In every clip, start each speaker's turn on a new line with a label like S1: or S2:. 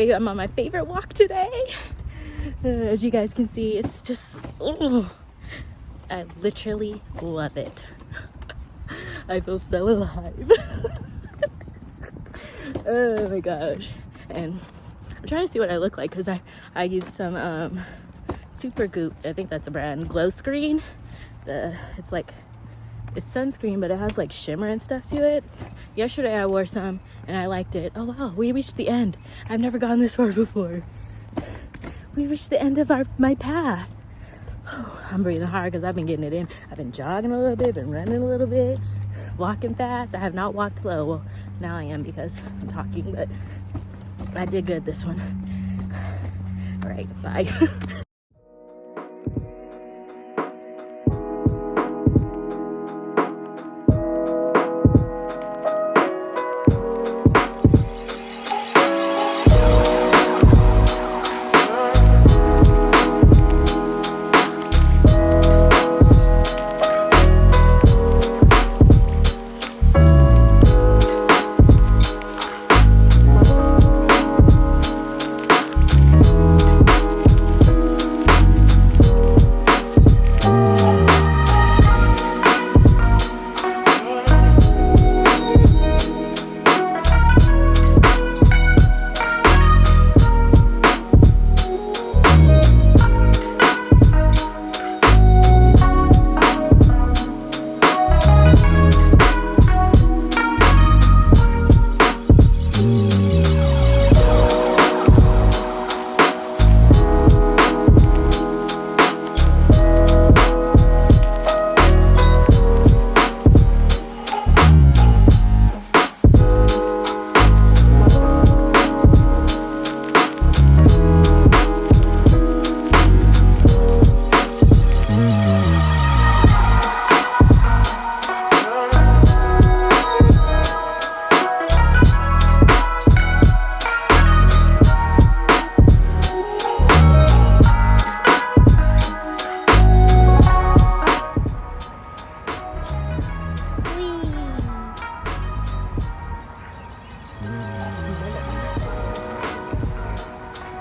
S1: I'm on my favorite walk today. As you guys can see, it's just, I literally love it. I feel so alive. Oh my gosh. And I'm trying to see what I look like because I used some Super Goop, I think that's the brand, glow screen. It's sunscreen, but it has like shimmer and stuff to it. Yesterday I wore some and I liked it. Oh wow, we reached the end. I've never gone this far before. We reached the end of my path. Oh, I'm breathing hard because I've been getting it in. I've been jogging a little bit, been running a little bit, walking fast. I have not walked slow. Well, now I am because I'm talking, but I did good this one. All right, bye.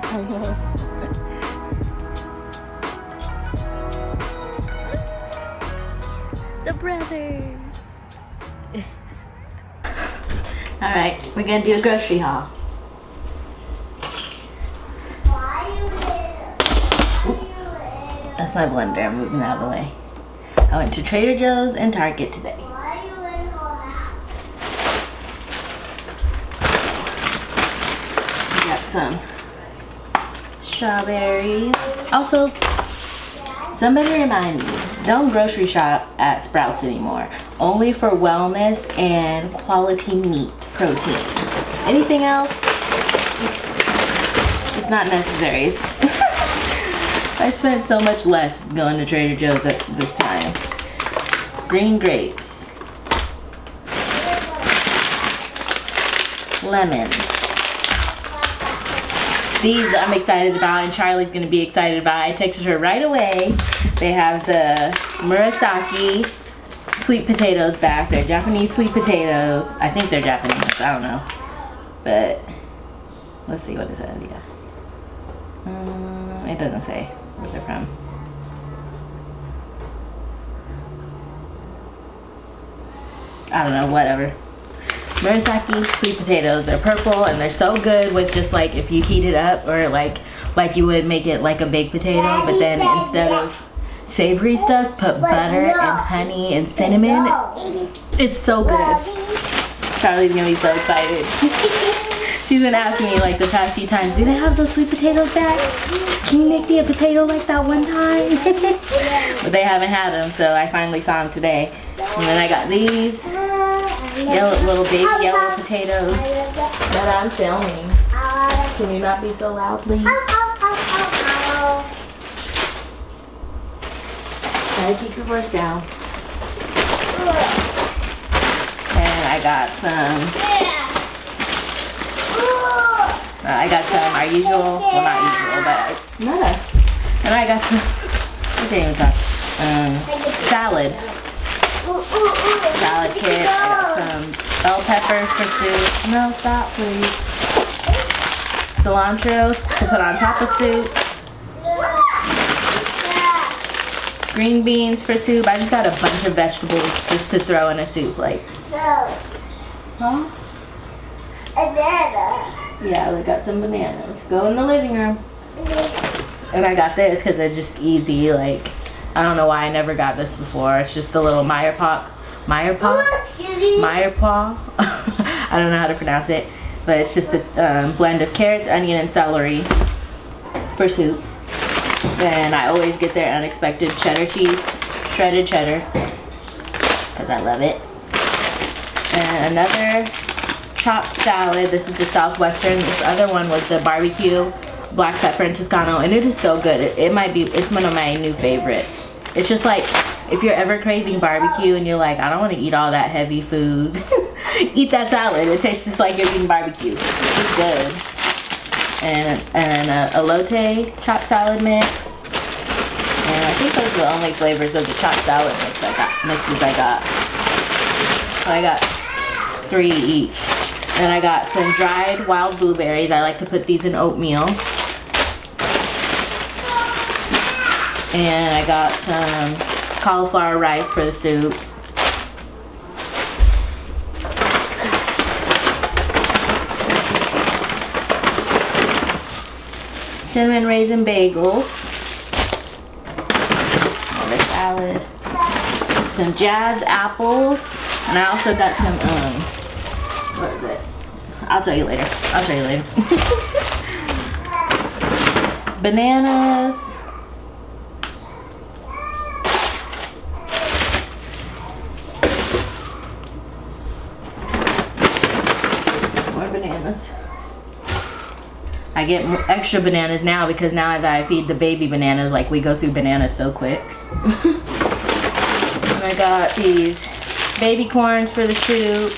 S1: I know. The brothers. All right, we're gonna do a grocery haul. That's my blender. I'm moving out of the way. I went to Trader Joe's and Target today. We got some strawberries. Also, somebody remind me, don't grocery shop at Sprouts anymore. Only for wellness and quality meat protein. Anything else, it's not necessary. I spent so much less going to Trader Joe's at this time. Green grapes. Lemons. These I'm excited about and Charlie's gonna be excited about. I texted her right away. They have the Murasaki sweet potatoes back. They're Japanese sweet potatoes. I think they're Japanese. I don't know. But let's see what it says. Yeah. It doesn't say where they're from. I don't know, whatever. Murasaki sweet potatoes. They're purple and they're so good with just like if you heat it up or like you would make it like a baked potato, but then instead of savory stuff, put butter and honey and cinnamon. It's so good. Charlie's gonna be so excited. She's been asking me like the past few times, do they have those sweet potatoes back? Can you make me a potato like that one time? But they haven't had them, so I finally saw them today. And then I got these little baby yellow potatoes that I'm filming. Can you not be so loud, please? Try to keep your voice down. And I got some. I got some our usual, well not usual, but nada. And I got some. I can't even talk. Salad. Salad kit. I got some bell peppers for soup. No, stop, please. Cilantro to put on top of soup. Green beans for soup. I just got a bunch of vegetables just to throw in a soup, like. Huh? Yeah, we got some bananas. Go in the living room. And I got this because it's just easy. Like, I don't know why I never got this before. It's just the little Meyer Paw. I don't know how to pronounce it, but it's just a blend of carrots, onion, and celery for soup. Then I always get their unexpected cheddar cheese, shredded cheddar, because I love it. And another chopped salad. This is the Southwestern. This other one was the barbecue, black pepper and Toscano, and it is so good. It's one of my new favorites. It's just like, if you're ever craving barbecue and you're like, I don't want to eat all that heavy food, eat that salad. It tastes just like you're eating barbecue. It's good. And a elote chopped salad mix. And I think those are the only flavors of the chopped salad mixes I got. So I got 3 each. And I got some dried wild blueberries. I like to put these in oatmeal. And I got some cauliflower rice for the soup. Cinnamon raisin bagels. Another salad. Some jazz apples. And I also got some, what is it? I'll tell you later. Bananas. More bananas. I get extra bananas now because now that I feed the baby bananas, like we go through bananas so quick. And I got these baby corns for the soup.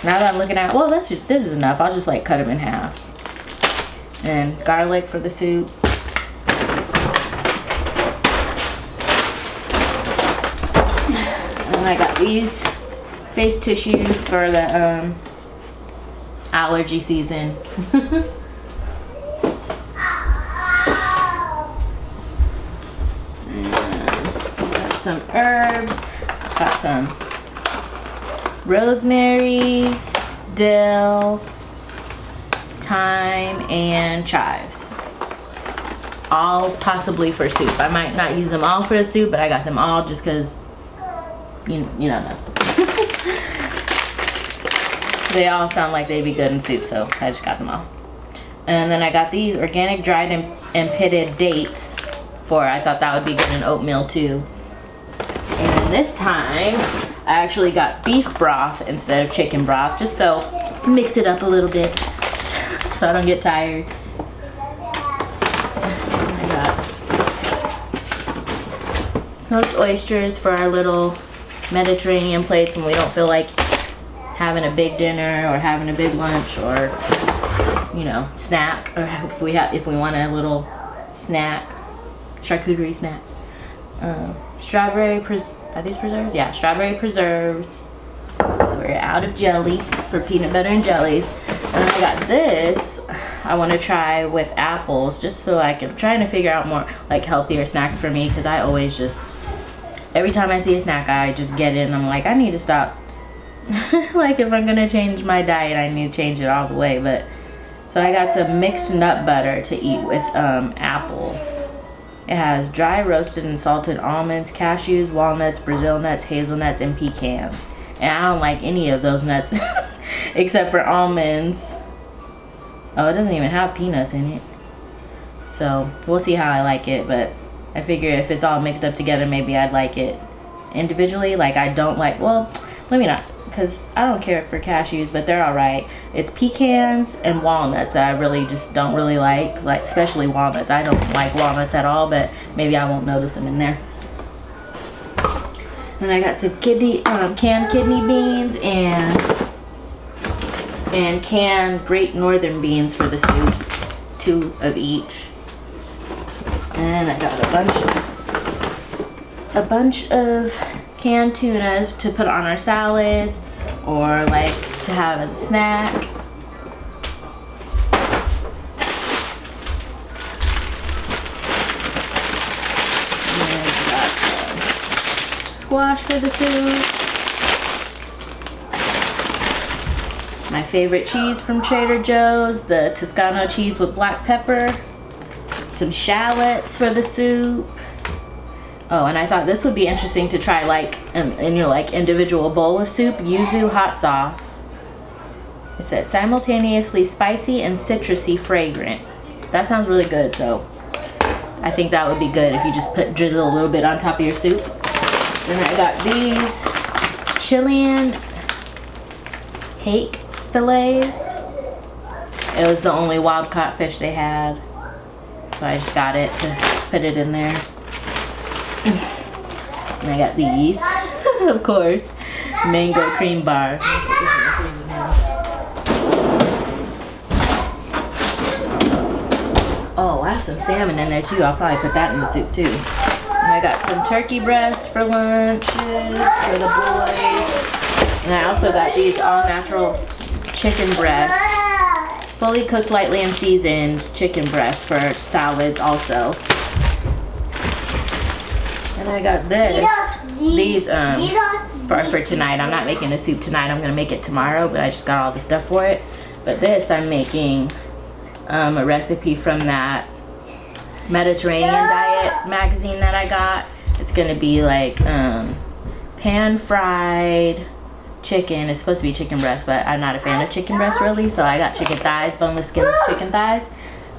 S1: Now that I'm looking at, well, this is enough. I'll just like cut them in half. And garlic for the soup. And I got these face tissues for the allergy season. Got some herbs. Got some rosemary, dill, thyme, and chives. All possibly for soup. I might not use them all for the soup, but I got them all just because, you know. They all sound like they'd be good in soup, so I just got them all. And then I got these organic dried and pitted dates I thought that would be good in oatmeal too. And this time, I actually got beef broth instead of chicken broth, just so mix it up a little bit so I don't get tired. I got smoked oysters for our little Mediterranean plates when we don't feel like having a big dinner or having a big lunch or, you know, snack, or if we want a little snack, charcuterie snack. are these preserves? Yeah, strawberry preserves. So we're out of jelly for peanut butter and jellies. And then I got this I want to try with apples, just so I'm trying to figure out more like healthier snacks for me, because I always just, every time I see a snack I just get it and I'm like, I need to stop. Like if I'm gonna change my diet, I need to change it all the way. But so I got some mixed nut butter to eat with apples. It has dry roasted and salted almonds, cashews, walnuts, Brazil nuts, hazelnuts, and pecans. And I don't like any of those nuts except for almonds. Oh, it doesn't even have peanuts in it. So we'll see how I like it, but I figure if it's all mixed up together, maybe I'd like it individually. Like I don't like, well, let me not, because I don't care for cashews, but they're all right. It's pecans and walnuts that I really just don't really like especially walnuts. I don't like walnuts at all, but maybe I won't notice them in there. And I got some canned kidney beans and canned Great Northern beans for the soup, 2 of each. And I got a bunch of canned tuna to put on our salads, or like to have as a snack. And got some squash for the soup. My favorite cheese from Trader Joe's, the Toscano cheese with black pepper. Some shallots for the soup. Oh, and I thought this would be interesting to try like in your like individual bowl of soup. Yuzu hot sauce. It said simultaneously spicy and citrusy fragrant. That sounds really good, so I think that would be good if you just drizzle a little bit on top of your soup. Then I got these Chilean hake fillets. It was the only wild caught fish they had, so I just got it to put it in there. And I got these, of course, mango cream bar. Oh, I have some salmon in there too. I'll probably put that in the soup too. And I got some turkey breasts for lunch for the boys. And I also got these all natural chicken breasts, fully cooked, lightly and seasoned chicken breasts for salads also. And I got these for tonight. I'm not making a soup tonight. I'm gonna make it tomorrow, but I just got all the stuff for it. But this I'm making a recipe from that Mediterranean diet magazine that I got. It's gonna be like pan fried chicken. It's supposed to be chicken breast, but I'm not a fan of chicken breast really, so I got chicken thighs, boneless skin chicken thighs.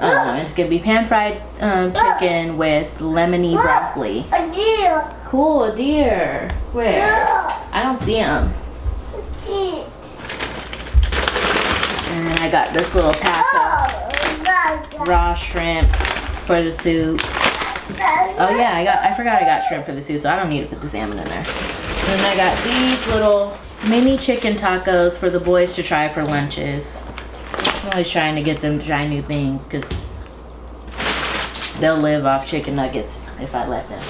S1: It's gonna be pan fried chicken with lemony broccoli.
S2: A deer.
S1: Cool, a deer. Where? I don't see him. And I got this little pack of raw shrimp for the soup. Oh yeah, I forgot I got shrimp for the soup, so I don't need to put the salmon in there. And I got these little mini chicken tacos for the boys to try for lunches. I'm always trying to get them to try new things, because they'll live off chicken nuggets if I let them.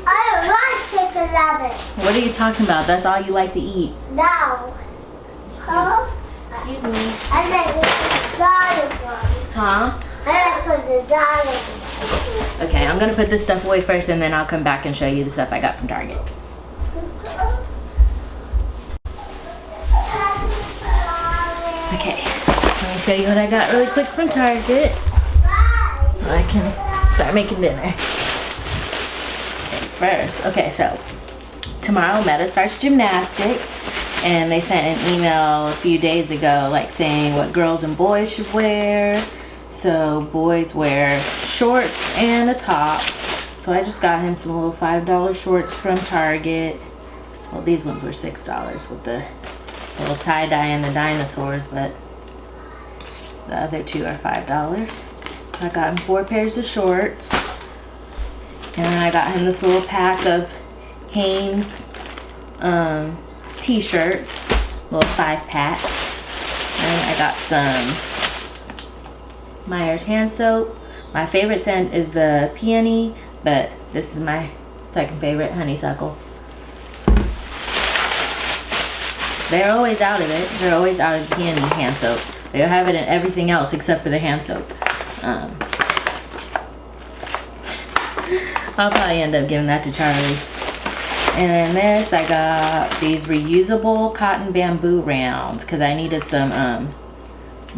S2: I don't like chicken nuggets.
S1: What are you talking about? That's all you like to eat.
S2: No. Huh?
S1: Excuse me.
S2: I like the diet one.
S1: Huh?
S2: I like the diet one.
S1: Okay, I'm gonna put this stuff away first, and then I'll come back and show you the stuff I got from Target. Okay, let me show you what I got really quick from Target, so I can start making dinner. First, okay, so tomorrow Meta starts gymnastics, and they sent an email a few days ago like saying what girls and boys should wear. So boys wear shorts and a top. So I just got him some little $5 shorts from Target. Well, these ones were $6 with the little tie-dye and the dinosaurs, but the other two are $5. So I got him 4 pairs of shorts. And then I got him this little pack of Hanes t-shirts, little 5-pack. And I got some Myers hand soap. My favorite scent is the peony, but this is my Second favorite, honeysuckle. They're always out of it. They're always out of peony hand soap. They'll have it in everything else except for the hand soap. I'll probably end up giving that to Charlie. And then this, I got these reusable cotton bamboo rounds because I needed some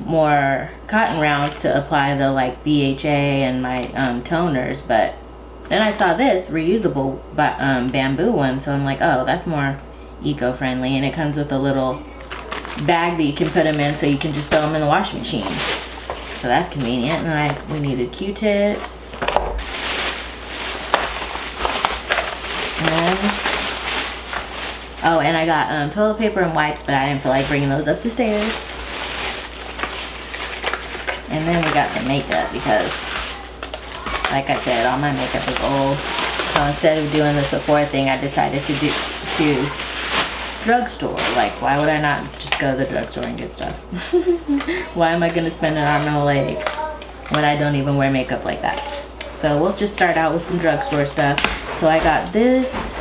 S1: more cotton rounds to apply the like BHA and my toners. But then I saw this reusable bamboo one, so I'm like, oh, that's more eco-friendly, and it comes with a little bag that you can put them in, so you can just throw them in the washing machine. So that's convenient. And we needed Q-tips. Oh, and I got toilet paper and wipes, but I didn't feel like bringing those up the stairs. And then we got some makeup because, like I said, all my makeup is old. So instead of doing the Sephora thing, I decided to do drugstore. Like, why would I not just go to the drugstore and get stuff? Why am I gonna spend an arm and a leg when I don't even wear makeup like that? So we'll just start out with some drugstore stuff. So I got this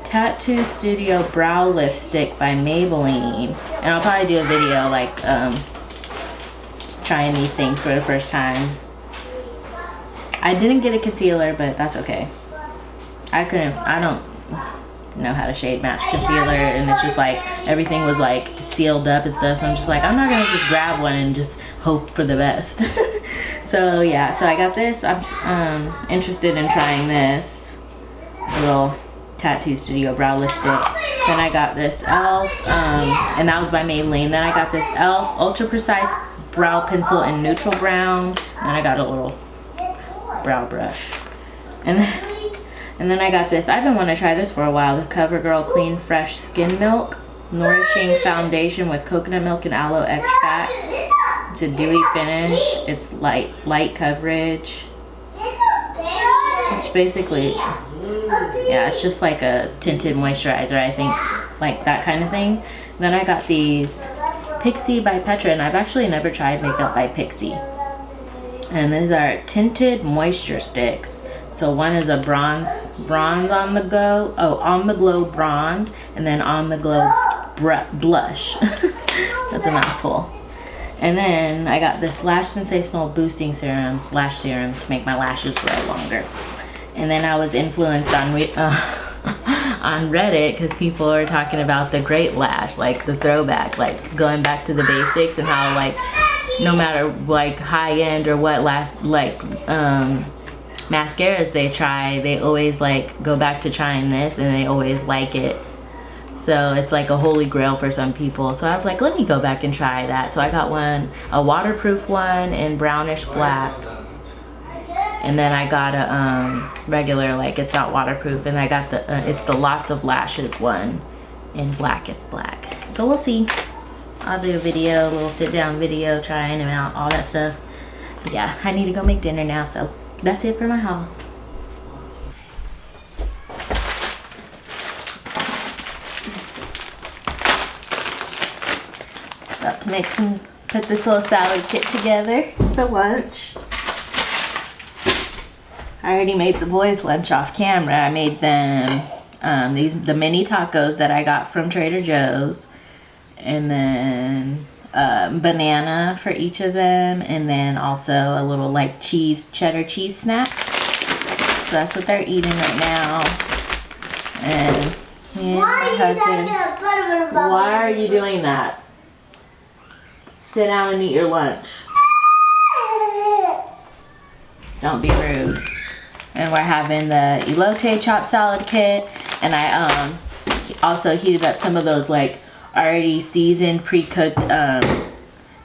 S1: Tattoo Studio Brow Lift Stick by Maybelline. And I'll probably do a video like trying these things for the first time. I didn't get a concealer, but that's okay. I don't know how to shade match concealer, and it's just like everything was like sealed up and stuff, so I'm just like, I'm not gonna just grab one and just hope for the best. So yeah, so I got this. I'm interested in trying this little Tattoo Studio Brow Lift Stick. Then I got this e.l.f. And that was by Maybelline. Then I got this e.l.f. Ultra Precise Brow Pencil in Neutral Brown. And I got a little brow brush. And then I got this. I've been wanting to try this for a while. The CoverGirl Clean Fresh Skin Milk Nourishing Foundation with coconut milk and aloe extract. It's a dewy finish. It's light coverage. It's basically, yeah, it's just like a tinted moisturizer, I think, like that kind of thing. Then I got these Pixie by Petra, and I've actually never tried makeup by Pixie. And these are tinted moisture sticks. So one is a bronze on the go, on the glow bronze, and then on the glow blush. That's a mouthful. And then I got this Lash Sensational Boosting Serum, lash serum, to make my lashes grow longer. And then I was influenced on Reddit because people are talking about the Great Lash, like the throwback, like going back to the basics, and how like no matter like high end or what mascaras they try, they always like go back to trying this, and they always like it. So it's like a holy grail for some people. So I was like, let me go back and try that. So I got a waterproof one in brownish black. And then I got a regular, like it's not waterproof. And I got it's the Lots of Lashes one in blackest black. So we'll see. I'll do a video, a little sit down video, trying them out, all that stuff. But yeah, I need to go make dinner now. So that's it for my haul. About to put this little salad kit together for lunch. I already made the boys' lunch off camera. I made them the mini tacos that I got from Trader Joe's, and then banana for each of them, and then also a little like cheddar cheese snack. So that's what they're eating right now. And my husband, why are you doing that? Sit down and eat your lunch. Don't be rude. And we're having the elote chopped salad kit, and I also heated up some of those like already seasoned pre-cooked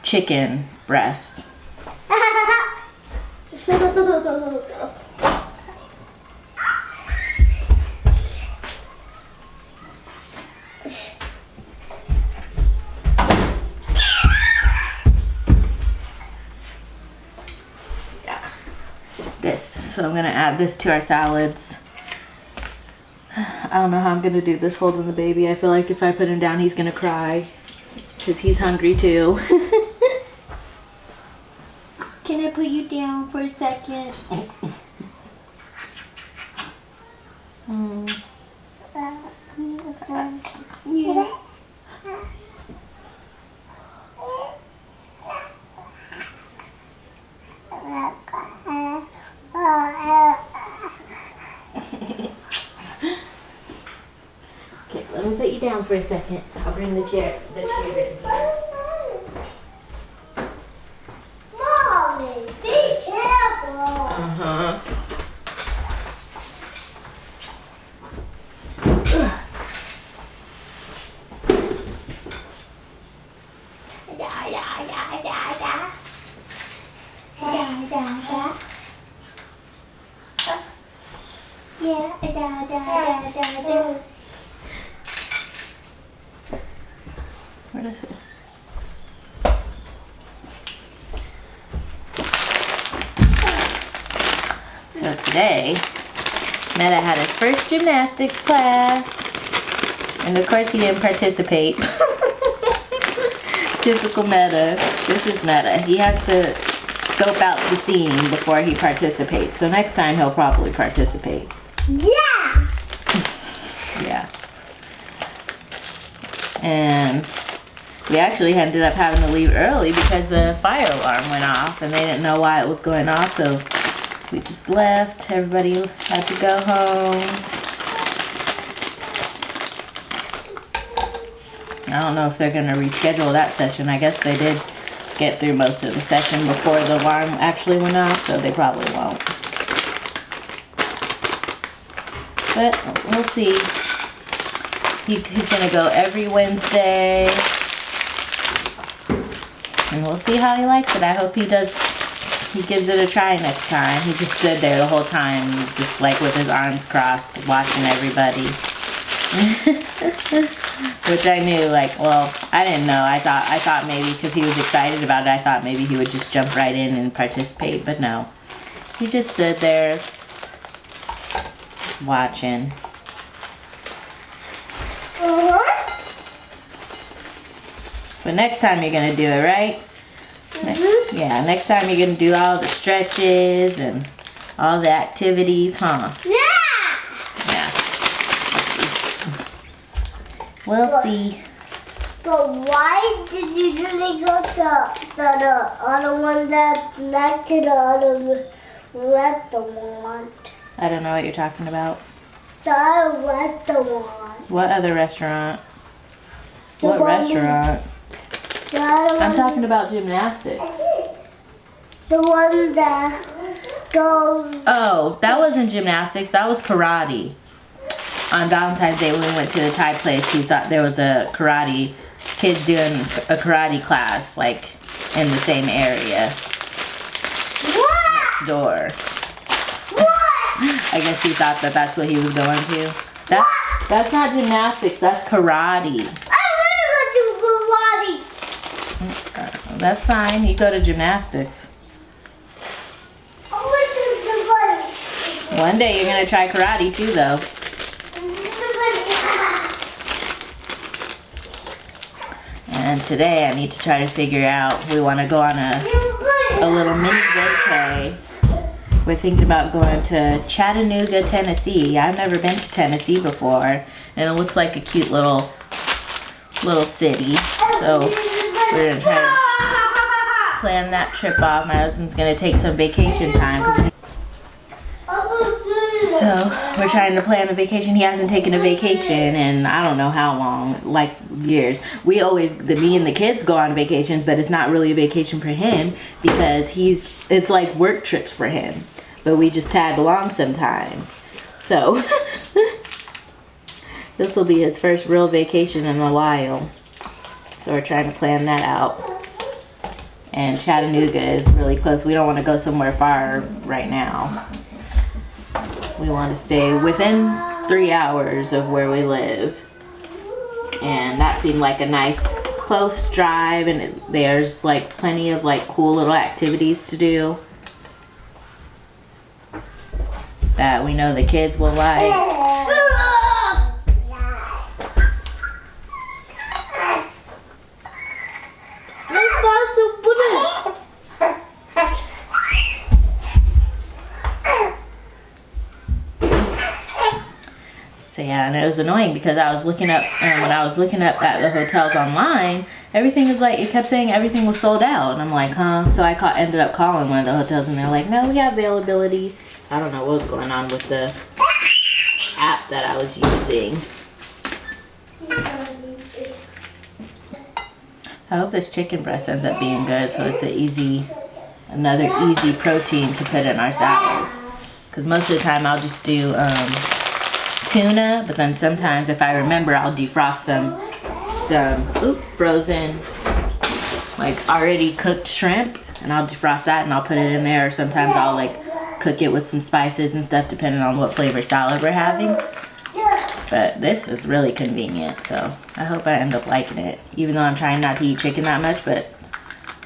S1: chicken breast. So I'm gonna add this to our salads. I don't know how I'm gonna do this holding the baby. I feel like if I put him down, he's gonna cry because he's hungry too. Can I put you down for a second? Yeah. Okay, let me put you down for a second. I'll bring the chair in here.
S2: Mommy, be careful.
S1: Uh-huh. So today, Meta had his first gymnastics class, and of course he didn't participate. Typical Meta. This is Meta. He has to scope out the scene before he participates. So next time he'll probably participate.
S2: Yeah.
S1: Yeah. And we actually ended up having to leave early because the fire alarm went off and they didn't know why it was going off, so we just left. Everybody had to go home. I don't know if they're gonna reschedule that session. I guess they did get through most of the session before the alarm actually went off, so they probably won't. But we'll see. He's gonna go every Wednesday, and we'll see how he likes it. I hope he gives it a try next time. He just stood there the whole time, just like with his arms crossed, watching everybody. Which I knew, like, well, I didn't know. I thought maybe because he was excited about it, I thought maybe he would just jump right in and participate, but no. He just stood there watching. But next time you're gonna do it, right? Yeah, next time you're gonna do all the stretches and all the activities, huh?
S2: Yeah.
S1: Yeah. We'll see.
S2: But why did you really go to the other one that's next to the other restaurant?
S1: I don't know what you're talking about.
S2: The other restaurant.
S1: What other restaurant?
S2: The
S1: What
S2: one
S1: restaurant?
S2: The other
S1: I'm
S2: one,
S1: talking about gymnastics.
S2: the one that goes.
S1: Oh, that wasn't gymnastics. That was karate. On Valentine's Day when we went to the Thai place, he thought there was a karate, kids doing a karate class, like, in the same area.
S2: What?
S1: Next door.
S2: What?
S1: I guess he thought that that's what he was going to. That's not gymnastics, that's karate.
S2: I want to go to karate.
S1: That's fine, you go to gymnastics.
S2: I want to go to
S1: One day you're gonna try karate too, though. And today I need to try to figure out, we want to go on a little mini vacay. We're thinking about going to Chattanooga, Tennessee. I've never been to Tennessee before, and it looks like a cute little city. So we're gonna try to plan that trip off. My husband's gonna take some vacation time. So we're trying to plan a vacation. He hasn't taken a vacation in I don't know how long, like years. We always, me and the kids go on vacations, but it's not really a vacation for him because it's like work trips for him. But we just tag along sometimes. So this will be his first real vacation in a while. So we're trying to plan that out. And Chattanooga is really close. We don't want to go somewhere far right now. We want to stay within 3 hours of where we live. And that seemed like a nice close drive, and there's like plenty of like cool little activities to do that we know the kids will like. and it was annoying because I was looking up, and when I was looking up at the hotels online, everything was like, it kept saying everything was sold out, and I'm like, huh? So I ended up calling one of the hotels, and they're like, no, we have availability. I don't know what was going on with the app that I was using. I hope this chicken breast ends up being good, so it's another easy protein to put in our salads. Because most of the time I'll just do tuna, but then sometimes if I remember, I'll defrost some frozen, like already cooked shrimp, and I'll defrost that and I'll put it in there. Or sometimes I'll like cook it with some spices and stuff depending on what flavor salad we're having. But this is really convenient, so I hope I end up liking it. Even though I'm trying not to eat chicken that much, but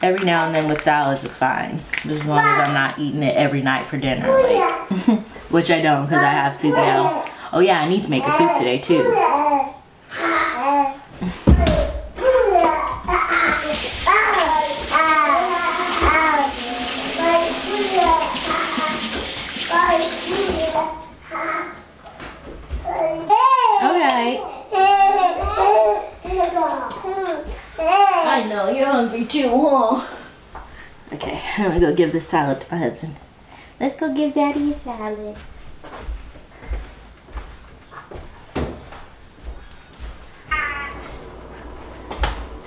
S1: every now and then with salads it's fine. Just as long as I'm not eating it every night for dinner, like, which I don't because I have soup now. Oh yeah, I need to make a soup today too. I know, you're hungry too, huh? Okay, I'm gonna go give this salad to my husband. Let's go give Daddy a salad.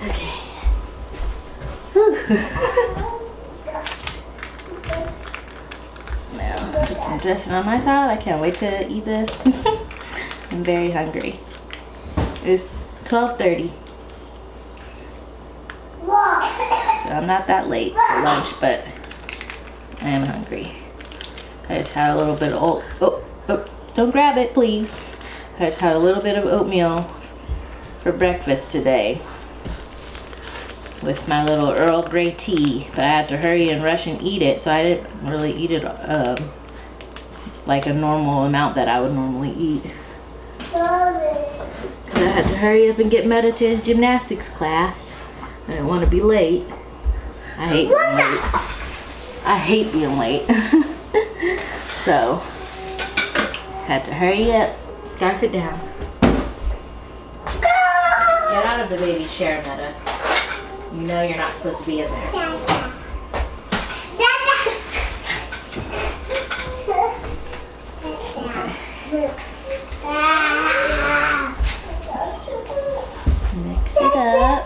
S1: Okay. Now, put some dressing on my salad. I can't wait to eat this. I'm very hungry. It's 12:30. So I'm not that late for lunch, but I am hungry. I just had a little bit of don't grab it, please. I just had a little bit of oatmeal for breakfast today with my little Earl Grey tea, but I had to hurry and rush and eat it, so I didn't really eat it like a normal amount that I would normally eat. I had to hurry up and get Meta to his gymnastics class. I didn't want to be late. I hate being late. I hate being late. So, had to hurry up, scarf it down. Get out of the baby's chair, Meta. You know you're not supposed to be in there. Mix it up.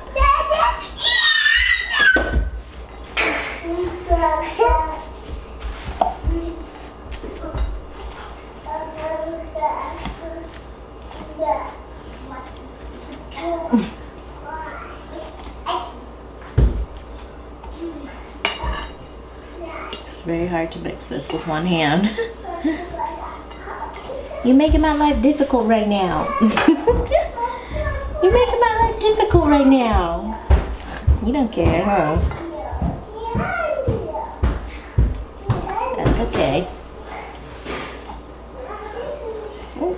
S1: It's very hard to mix this with one hand. You're making my life difficult right now. You're making my life difficult right now. You don't care, huh? That's okay. Oh,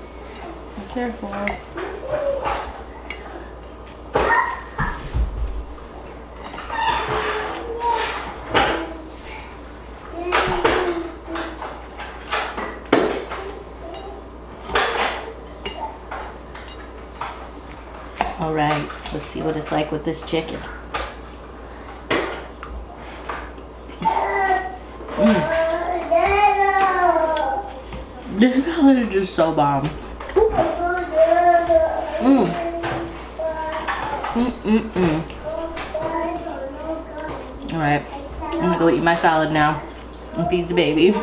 S1: be careful. All right, let's see what it's like with this chicken. This salad is just so bomb. All right, I'm gonna go eat my salad now and feed the baby.